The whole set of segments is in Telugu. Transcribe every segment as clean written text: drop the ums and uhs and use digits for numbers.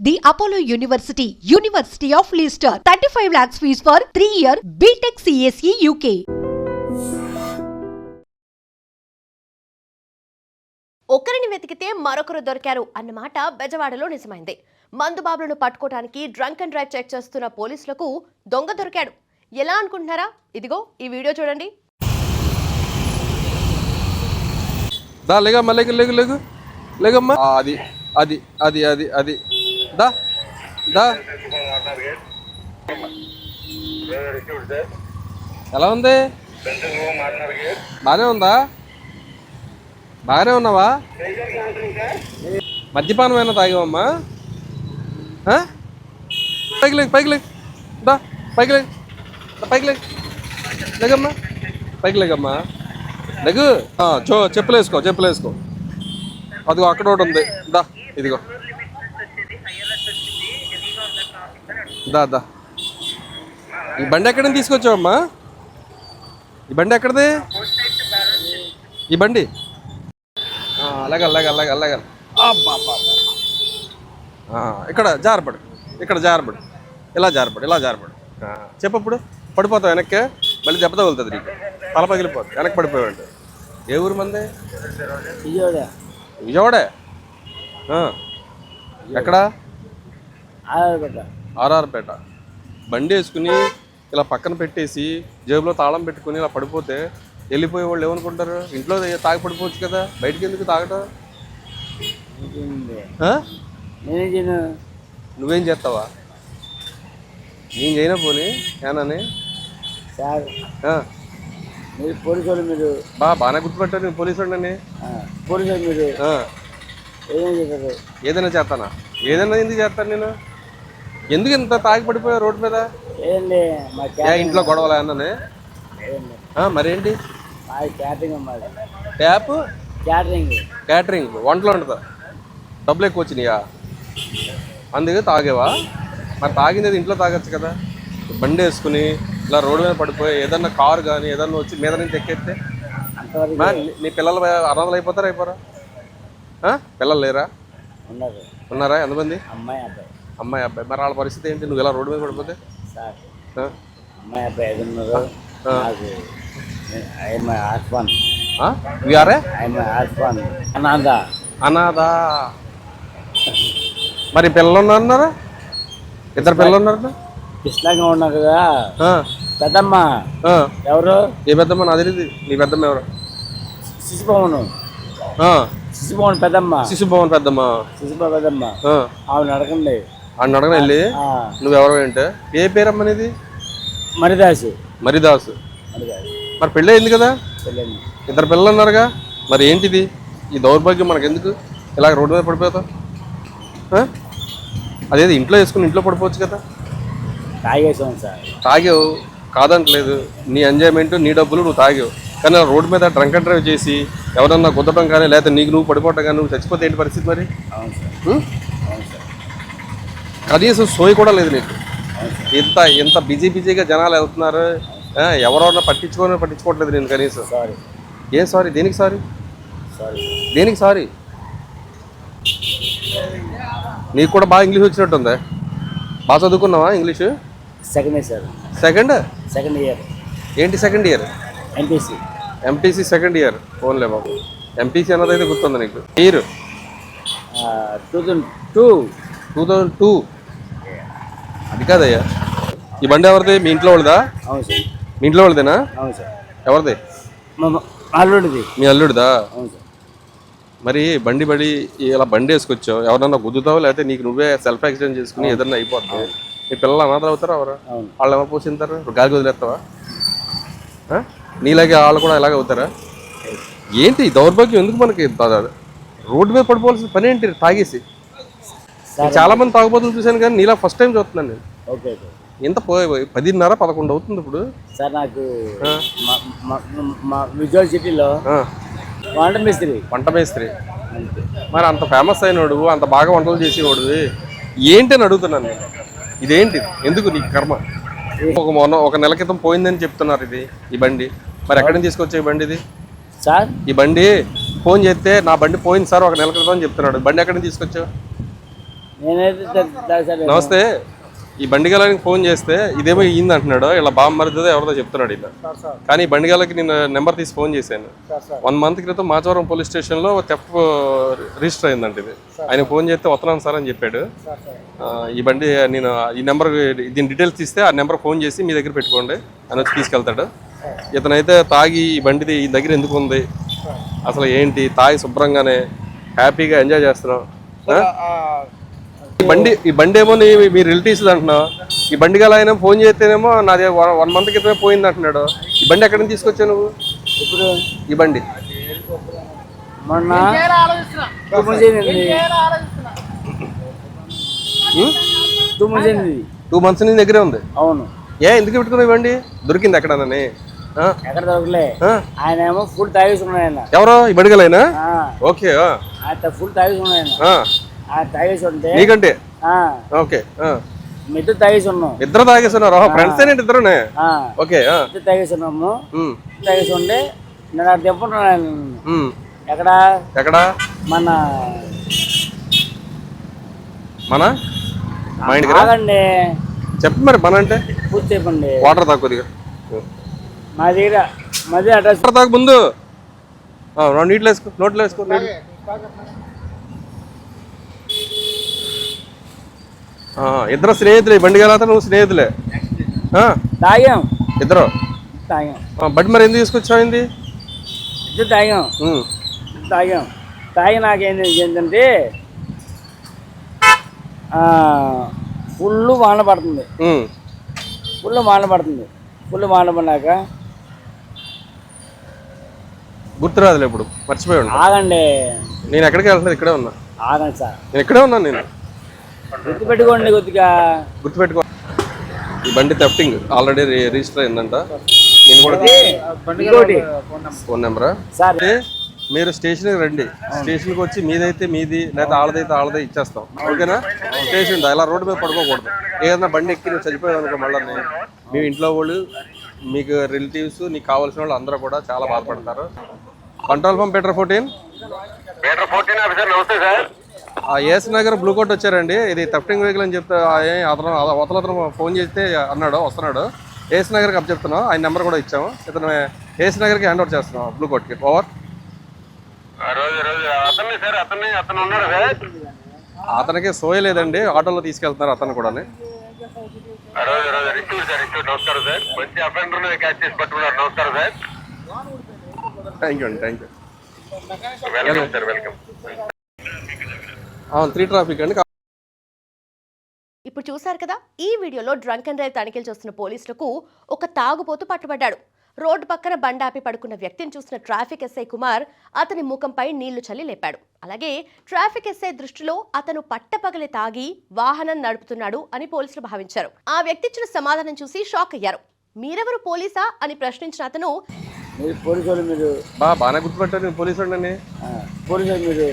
The Apollo University, University of Leicester. 35 lakhs fees for 3-year BTech CSE UK. ఒకరిని వెతికితే మరొకరు దొరికారు అన్నమాట బెజవాడలో నిజమైంది. మందుబాబులను పట్టుకోవడానికి డ్రంక్ అండ్ డ్రైవ్ చెక్ చేస్తున్న పోలీసులకు దొంగ దొరికాడు. ఎలా అనుకుంటున్నారా? ఇదిగో ఈ వీడియో చూడండి. దా లేగమ్మా, లేగమ్మా. అది దా దా. ఎలా ఉంది? బాగానే ఉందా? బాగానే ఉన్నావా? మద్యపానం అయినా తాగావమ్మా? పైకి లేగు దా, పైకి లేగమ్మా, పైకి లేగమ్మా, లేగు. చెప్పులు వేసుకో. అదిగో అక్కడ ఒకటి ఉంది, దా ఇదిగో, దా. ఈ బండి ఎక్కడి నుంచి తీసుకొచ్చావమ్మా? ఈ బండి ఎక్కడిది? ఈ బండి అలాగ ఇక్కడ జారపడు, ఇలా జారపడు. చెప్పప్పుడు పడిపోతావు వెనక్కి, మళ్ళీ దెబ్బ తగులుతుంది నీకు, తల పగిలిపోతుంది, వెనక్కి పడిపోయాడు. ఏ ఊరు మంది? విజయవాడే. ఎక్కడ? ఆర్ఆర్పేట. బండి వేసుకుని ఇలా పక్కన పెట్టేసి జేబులో తాళం పెట్టుకుని ఇలా పడిపోతే వెళ్ళిపోయే వాళ్ళు ఏమనుకుంటారు? ఇంట్లో తాగి పడిపోవచ్చు కదా, బయటికి ఎందుకు తాగటం? నువ్వేం చేస్తావా? నేను చేయనా పోనీ ఏనని? మీరు పోలీసు వాళ్ళు, మీరు బాగానే గుర్తుపెట్టారు. నేను పోలీసు వాడిని. పోలీసు వాళ్ళు మీరు ఏదైనా చేస్తారు? ఏదైనా చేస్తానా? ఏదైనా ఎందుకు చేస్తాను నేను? ఎందుకు ఇంత తాగి పడిపోయా రోడ్డు మీద? ఏదండి మా ఇంట్లో గొడవలే అన్ననే? మరేంటి? ట్యాప్ క్యాటరింగ్ వంటలు ఉండదా? డబ్బులు ఎక్కువ వచ్చినాయా? అందుకే తాగేవా? మరి తాగింది ఇంట్లో తాగొచ్చు కదా. బండి వేసుకుని ఇలా రోడ్డు మీద పడిపోయి ఏదన్నా కారు కానీ ఏదన్నా వచ్చి మీద నుంచి ఎక్కేస్తే నీ పిల్లలు అనాథలు అయిపోరా? పిల్లలు లేరా? ఉన్నారా? ఎంతమంది? అమ్మాయి అబ్బాయి. మరి వాళ్ళ పరిస్థితి ఏంటి? నువ్వు ఇలా రోడ్డు మీద పడిపోతే? అమ్మాయి అబ్బాయి అనాథ. మరి పిల్లలు ఉన్నారా? ఇద్దరు పిల్లలు ఉన్నారు. కృష్ణంగా ఉన్నారు కదా పెద్దమ్మ. ఎవరు? ఏ పెద్దమ్మ? నాది నీ పెద్దమ్మ ఎవరు? శిశుభవన్ పెద్దమ్మ. శిశుభవన్ పెద్దమ్మ. ఆవిడ అడగండి. ఆవిడ అడగని వెళ్ళి నువ్వెవరు ఏంటే? ఏ పేరమ్మ నీది? మరిదాసు. మరి పెళ్ళి అయింది కదా, ఇద్దరు పిల్లలు ఉన్నారుగా. మరి ఏంటిది ఈ దౌర్భాగ్యం? మనకు ఎందుకు ఇలాగ రోడ్డు మీద పడిపోతావు? అదేది ఇంట్లో వేసుకుని ఇంట్లో పడిపోవచ్చు కదా. తాగావు కాదంటలేదు, నీ ఎంజాయ్మెంట్ నీ డబ్బులు నువ్వు తాగావు. కానీ రోడ్డు మీద డ్రంక్ అండ్ డ్రైవ్ చేసి ఎవరన్నా గుద్దటం కానీ లేకపోతే నీకు నువ్వు పడిపోవటం కానీ నువ్వు చచ్చిపోతే ఏంటి పరిస్థితి? మరి కనీసం సోయి కూడా లేదు నీకు. ఎంత బిజీగా జనాలు వెళ్తున్నారు, ఎవరెవరన్నా పట్టించుకోవట్లేదు నేను కనీసం. ఏం సారీ? దేనికి సారీ? నీకు కూడా బాగా ఇంగ్లీష్ వచ్చినట్టుందా? బాగా చదువుకున్నావా ఇంగ్లీషు? Second year. ఏంటి second year? MPC second year. ఫోన్లే బాబు, ఎంపీసీ అన్నది అయితే గుర్తుంది నీకు. ఇయర్ 2002. అది కాదయ్యా. ఈ బండి ఎవరిది? మీ ఇంట్లో వాళ్ళదా? మీ ఇంట్లో వాళ్ళదేనా? ఎవరిది? మీ అల్లుడిదా? మరి బండి ఇలా బండి వేసుకొచ్చావు, ఎవరన్నా గుద్దుతావు లేకపోతే నీకు నువ్వే సెల్ఫ్ యాక్సిడెంట్ చేసుకుని ఏదన్నా అయిపోతావు. మీ పిల్లలు అనాథలు అవుతారా? వాళ్ళు ఎవరు పోషింటారు? గాలి వదిలేస్తావా? నీలాగే వాళ్ళు కూడా ఇలాగే అవుతారా? ఏంటి దౌర్భాగ్యం? ఎందుకు మనకి రోడ్డు మీద పడిపోవాల్సిన పని ఏంటి? తాగేసి చాలా మంది తాగుబోతులు చూశాను కానీ నీలా ఫస్ట్ టైం చూస్తున్నాను నేను. ఎంత 10:30-11 అవుతుంది ఇప్పుడు. సార్ నాకు విజువల్ సిటీలో వంట మేస్త్రి. మరి అంత ఫేమస్ అయినోడు, అంత బాగా వంటలు చేసేవాడు ఏంటి అని అడుగుతున్నాను నేను. ఇదేంటి? ఎందుకు నీకు కర్మ? ఒక నెల క్రితం పోయిందని చెప్తున్నారు ఇది ఈ బండి. మరి ఎక్కడి నుంచి తీసుకొచ్చా ఈ బండి? ఇది సార్ ఈ బండి ఫోన్ చేస్తే నా బండి పోయింది సార్ ఒక నెల క్రితం అని చెప్తున్నాడు. బండి ఎక్కడి నుంచి తీసుకొచ్చావు? నేనైతే దాచాలి. నమస్తే, ఈ బండిగాలకి ఫోన్ చేస్తే ఇదేమో ఇయ్యింది అంటున్నాడు, ఇలా బామ్మరిదో ఎవరిదో చెప్తున్నాడు ఇలా. కానీ ఈ బండిగాలకి నేను నెంబర్ తీసి ఫోన్ చేశాను. 1 month క్రితం మాచవరం పోలీస్ స్టేషన్లో థెఫ్ట్ రిజిస్టర్ అయిందంట ఇది. ఆయన ఫోన్ చేస్తే వస్తున్నాను సార్ అని చెప్పాడు. ఈ బండి నేను ఈ నెంబర్ దీని డీటెయిల్స్ తీస్తే ఆ నెంబర్ ఫోన్ చేసి మీ దగ్గర పెట్టుకోండి అని వచ్చి తీసుకెళ్తాడు. ఇతనైతే తాగి ఈ బండిది ఈ దగ్గర ఎందుకు ఉంది, అసలు ఏంటి, తాగి శుభ్రంగానే హ్యాపీగా ఎంజాయ్ చేస్తున్నాం. ఈ బండి ఏమో మీ రిలేటివ్స్ అంటున్నావు. ఈ బండి గల ఆయన ఫోన్ చేస్తేనేమో నాది 1 month క్రితమే పోయింది అంటున్నాడు. ఈ బండి ఎక్కడి నుంచి తీసుకొచ్చావు నువ్వు? ఇప్పుడు ఈ బండి మొన్న 2 months నీ దగ్గరే ఉంది. అవును. ఎందుకు పెట్టుకున్నావు ఈ బండి? దొరికింది ఎక్కడనని? ఎక్కడ దొరకలే. ఆయన ఏమో ఫుల్ తాగేసుకున్నాడు ఆయన. ఎవరో ఈ బండి గలైనా? ఓకే. ఆయన ఫుల్ తాగేసుకున్నాడు ఆయన. తాగేసి ఉంటే నీకంటే ఓకే ఇద్దరు తాగేసి ఉన్నాం. ఇద్దరు తాగేస్తున్నారు. ఫ్రెండ్స్ ఏంటి ఇద్దరునే? ఓకే. ఇద్దరు తాగేసి ఉన్నాము. తాగేసి ఉంటే నేను అక్కడ తెప్పుకున్నాను. ఎక్కడ ఎక్కడ మన మా ఇంటికి ఆగండి చెప్పు మరి. మన అంటే పూర్తి చెప్పండి. వాటర్ తాగు కొద్దిగా. మా దగ్గర మధ్య అడ్రస్ తాగు ముందు. నీటిలో వేసుకో, నోట్లో వేసుకో. ఇద్దరు స్నేహితులే, బండి గల నువ్వు స్నేహితులే. తాగాం ఇద్దరు. తాగాం. బండి మరి ఎందుకు తీసుకొచ్చావు? ఏంది ఇద్దరు తాగాం. తాగి నాకేంటంటే ఫుల్ వాన పడుతుంది. ఫుల్ వాన పడినాక గుర్తురాదులే, ఇప్పుడు మర్చిపోయి ఉన్నా. ఆగండి, నేను ఎక్కడికి వెళ్తున్నా? ఇక్కడే ఉన్నా. ఆగండి సార్, నేను ఇక్కడే ఉన్నాను. నేను గుర్తుపెట్టుకోండి, కొద్దిగా గుర్తుపెట్టుకో. ఈ బండి థెఫ్టింగ్ ఆల్రెడీ రిజిస్టర్ అయిందంట. నేను కూడా ఫోన్ నెంబరా సార్. మీరు స్టేషన్కి రండి. స్టేషన్కి వచ్చి మీదైతే మీది, లేదా ఆళ్ళదైతే ఆళ్ళదే ఇచ్చేస్తాం. ఓకేనా? స్టేషన్ ఇలా రోడ్డు మీద పడుకోకూడదు. ఏదైనా బండి ఎక్కి నువ్వు చనిపోయావు అనుకో, మళ్ళీ మీ ఇంట్లో వాళ్ళు, మీకు రిలేటివ్స్, నీకు కావాల్సిన వాళ్ళు అందరూ కూడా చాలా బాధపడతారు. Control pump Peter 14 officer. నమస్తే sir. AS Nagar blue coat వచ్చారండి. ఇది థెఫ్టింగ్ వెహికల్ అని చెప్తే అతను ఫోన్ చేస్తే అన్నాడు వస్తున్నాడు. ఏఎస్ నగర్కి అప్ చెప్తున్నాం. ఆయన నెంబర్ కూడా ఇచ్చాము. ఇతను ఏఎస్ నగర్కి హ్యాండ్ ఓవర్ చేస్తున్నాం, బ్లూ కోట్కి. ఓవర్. అతను ఉన్నాడు సార్. అతనికి సోయలేదండి, ఆటోలో తీసుకెళ్తున్నారు అతను కూడా. నమస్కారం సార్. మంచి అఫెండర్ క్యాచ్ చేసి పట్టుకున్నారు. నమస్కారం సార్. థ్యాంక్ యూ అండి. Thank you. Welcome sir. Welcome. 3 traffic అండి. ఇప్పుడు చూశారు కదా, ఈ వీడియోలో డ్రంక్ అండ్ డ్రైవ్ తనిఖీలు చేస్తున్న పోలీసులకు ఒక తాగుబోతు పట్టుబడ్డాడు. రోడ్డు పక్కన బండాపి పడుకున్న వ్యక్తిని చూసిన ట్రాఫిక్ ఎస్ఐ కుమార్ అతని ముఖంపై నీళ్లు చల్లి లేపాడు. అలాగే ట్రాఫిక్ ఎస్ఐ దృష్టిలో అతను పట్టపగలే తాగి వాహనం నడుపుతున్నాడు అని పోలీసులు భావించారు. ఆ వ్యక్తి ఇచ్చిన సమాధానం చూసి షాక్ అయ్యారు. మీరెవరు, పోలీసా అని ప్రశ్నించిన అతను, మీరు బాగానే గుర్తుపెట్టారు, పోలీసు అండి. మీరు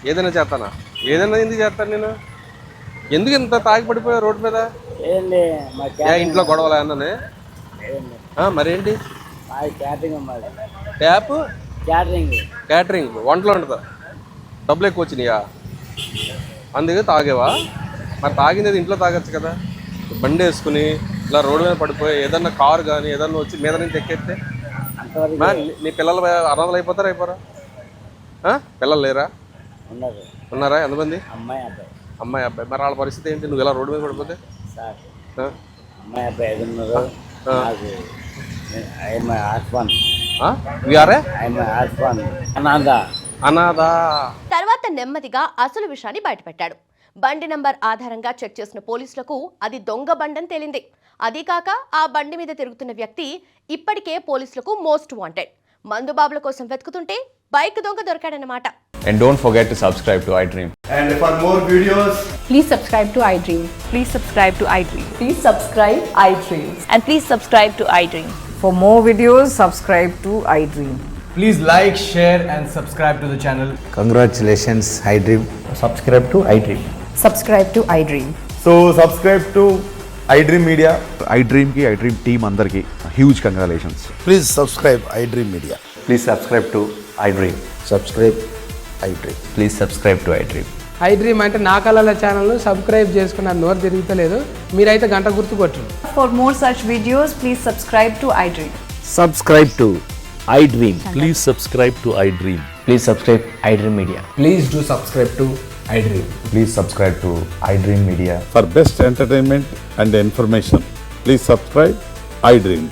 ఏదైనా చేస్తానా? ఏదైనా ఎందుకు చేస్తాను నేను? ఎందుకు ఇంత తాగి పడిపోయా రోడ్డు మీద? ఇంట్లో గొడవలే అన్ననే? మరేంటి? ట్యాప్ క్యాటరింగ్ వంటలు ఉంటుందా? డబ్బులు ఎక్కువ వచ్చినాయా? అందుకే తాగేవా? మరి తాగింది ఇంట్లో తాగొచ్చు కదా. బండి వేసుకుని ఇలా రోడ్డు మీద పడిపోయి ఏదన్నా కారు కానీ ఏదన్నా వచ్చి మీద నుంచి ఎక్కేస్తే నీ పిల్లలు అనాథలు అయిపోతారా? అయిపోరా? పిల్లలు లేరా? ఉన్నారా? ఎంతమంది? అమ్మాయి అబ్బాయి. మరి వాళ్ళ పరిస్థితి ఏంటి? నువ్వు ఇలా రోడ్డు మీద పడిపోతే? తర్వాత నెమ్మదిగా అసలు విషయాన్ని బయటపెట్టాడు. బండి నంబర్ ఆధారంగా చెక్ చేసిన పోలీసులకు అది దొంగ బండని తేలింది. అదీ కాక ఆ బండి మీద తిరుగుతున్న వ్యక్తి ఇప్పటికే పోలీసులకు మోస్ట్ వాంటెడ్. మందుబాబుల కోసం వెతుకుతుంటే బైక్ దొంగ దొరికాడన్నమాట. And don't forget to subscribe to iDream. And for more videos, please subscribe to iDream. Please subscribe to iDream. Please subscribe iDream. And please subscribe to iDream. For more videos, subscribe to iDream. please like, share and subscribe to the channel. Congratulations, iDream. Subscribe to iDream. Subscribe to iDream. So subscribe to iDream Media. iDream ki iDream team andarki huge congratulations. Please subscribe iDream Media. Please subscribe to iDream. Subscribe iDream. Please subscribe to iDream. I dream అంటే నా కళల ఛానల్ను సబ్స్క్రైబ్ చేసుకున్న నోరు తిరుగుతలేదు. మీరైతే గంట గుర్తు కొట్టండి. For more such videos, please subscribe to iDream. Subscribe to iDream. Please subscribe to iDream. Please subscribe iDream Media. Please do subscribe to iDream. Please subscribe to iDream Media. For best entertainment and information, please subscribe iDream.